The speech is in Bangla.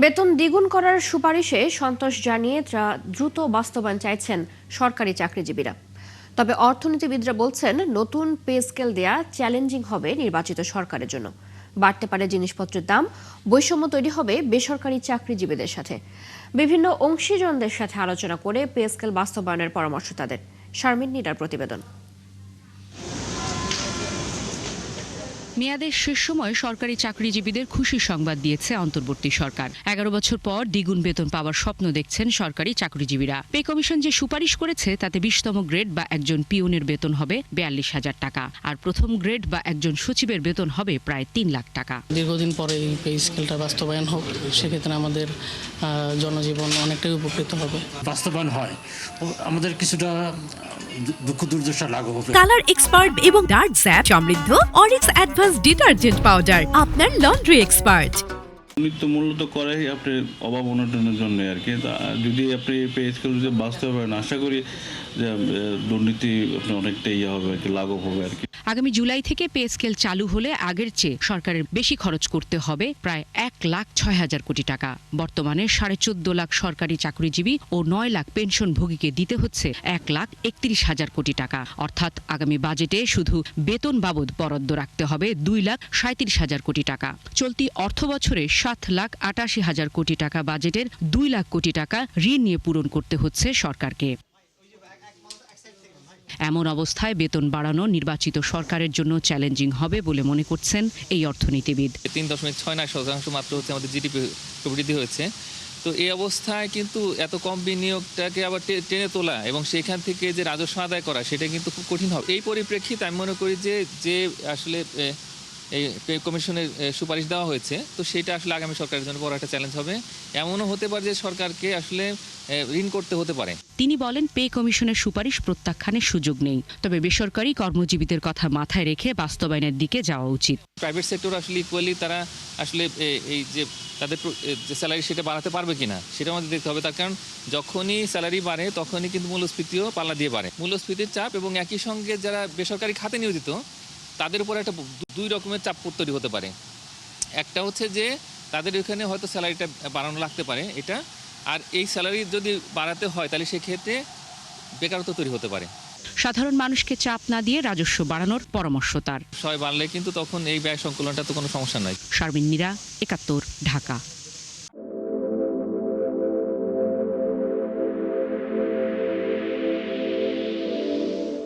বেতন দ্বিগুণ করার সুপারিশে সন্তোষ জানিয়ে দ্রুত বাস্তবায়ন চাইছেন সরকারি চাকরিজীবীরা। তবে অর্থনীতিবিদরা বলছেন, নতুন পে স্কেল দেয়া চ্যালেঞ্জিং হবে নির্বাচিত সরকারের জন্য। বাড়তে পারে জিনিসপত্রের দাম, বৈষম্য তৈরি হবে বেসরকারি চাকরিজীবীদের সাথে। বিভিন্ন অংশীজনদের সাথে আলোচনা করে পে স্কেল বাস্তবায়নের পরামর্শ তাদের। শারমিন নীরার প্রতিবেদন। মেয়াদের শেষ সময় সরকারি চাকরিজীবীদের খুশির সংবাদ দিয়েছে অন্তর্বর্তী সরকার। 11 বছর পর দ্বিগুণ বেতন পাওয়ার স্বপ্ন দেখছেন সরকারি চাকরিজীবীরা। পে কমিশন যে সুপারিশ করেছে তাতে 20তম গ্রেড বা একজন পিওনের বেতন হবে 42,000 টাকা, আর প্রথম গ্রেড বা একজন সচিবের বেতন হবে প্রায় 3 লাখ টাকা। দীর্ঘদিন পরে এই পে স্কেলটা বাস্তবায়ন হোক, সেক্ষেত্রে আমাদের জনজীবন অনেকটাই উপকৃত হবে। বাস্তবায়ন হয় আমাদের কিছুটা দুঃখ দুর্দশা লাঘব হবে। কালার এক্সপার্ট এবং ডার্ক স্যাপ সমৃদ্ধ অরিক্স অ্যাডভান্স ডিটারজেন্ট পাউডার, আপনার লন্ড্রি এক্সপার্ট। দুর্নীতি মূলত করে আপনি অভাব অনটনের জন্য আর কি। যদি আপনি পে স্কেল যদি বাস্তবায়ন, আশা করি যে দুর্নীতি আপনি অনেকটা হবে আর কি, লাঘব হবে আর কি। আগামী জুলাই থেকে পে স্কেল চালু হলে আগের চেয়ে সরকারের বেশি খরচ করতে হবে প্রায় 1,06,000 কোটি টাকা। বর্তমানে 14.5 লাখ সরকারি চাকরিজীবী ও 9 লাখ পেনশনভোগীকে দিতে হচ্ছে 1,31,000 কোটি টাকা। অর্থাৎ আগামী বাজেটে শুধু বেতন বাবদ বরাদ্দ রাখতে হবে 2,37,000 কোটি টাকা। চলতি অর্থ বছরে 7,88,000 কোটি টাকা বাজেটের 2 লাখ কোটি টাকা ঋণ নিয়ে পূরণ করতে হচ্ছে সরকারকে। এমন অবস্থায় বেতন বাড়ানো নির্বাচিত সরকারের জন্য চ্যালেঞ্জিং হবে বলে মনে করছেন এই অর্থনীতিবিদ। 3.69% মাত্র হচ্ছে আমাদের জিডিপি প্রবৃদ্ধি হয়েছে। তো এই অবস্থায় কিন্তু এত কম বিনিয়োগটাকে আবার টেনে তোলা এবং সেখান থেকে যে রাজস্ব আদায় করা, সেটা কিন্তু খুব কঠিন হবে। এই পরিপ্রেক্ষিতে আমি মনে করি যে আসলে এই পে কমিশনের সুপারিশ দেওয়া হয়েছে, তো সেটা আসলে আগামী সরকারের জন্য বড় একটা চ্যালেঞ্জ হবে। এমনও হতে পারে যে সরকারকে আসলে ঋণ করতে হতে পারে। তিনি বলেন, পে কমিশনের সুপারিশ প্রত্যাখ্যানের সুযোগ নেই, তবে বেসরকারি কর্মজীবীদের কথা মাথায় রেখে বাস্তবায়নের দিকে যাওয়া উচিত। প্রাইভেট সেক্টর আসলে ইকুয়ালি তারা আসলে এই যে তাদের যে স্যালারি সেটা বাড়াতে পারবে কিনা সেটা আমাদের দেখতে হবে। তার কারণ যখনই স্যালারি বাড়ে তখনই কিন্তু মূল্যস্ফীতিও পাল্লা দিয়ে বাড়ে। মূল্যস্ফীতির চাপ এবং একই সঙ্গে যারা বেসরকারি খাতে নিয়োজিত তাদের উপর একটা 2 রকমের চাপ তৈরি হতে পারে। একটা হচ্ছে যে তাদের ওখানে হয়তো স্যালারিটা বাড়ানো লাগতে পারে এটা, আর এই স্যালারি যদি বাড়াতে হয় তাহলে সেক্ষেত্রে বেকারত্ব তৈরি হতে পারে। সাধারণ মানুষকে চাপ না দিয়ে রাজস্ব বাড়ানোর পরামর্শ তার। সবাই বাড়লে কিন্তু তখন এই ব্যয় সংকলনটা তো কোনো সমস্যা নয়। শারমিন নীরা, 71, ঢাকা।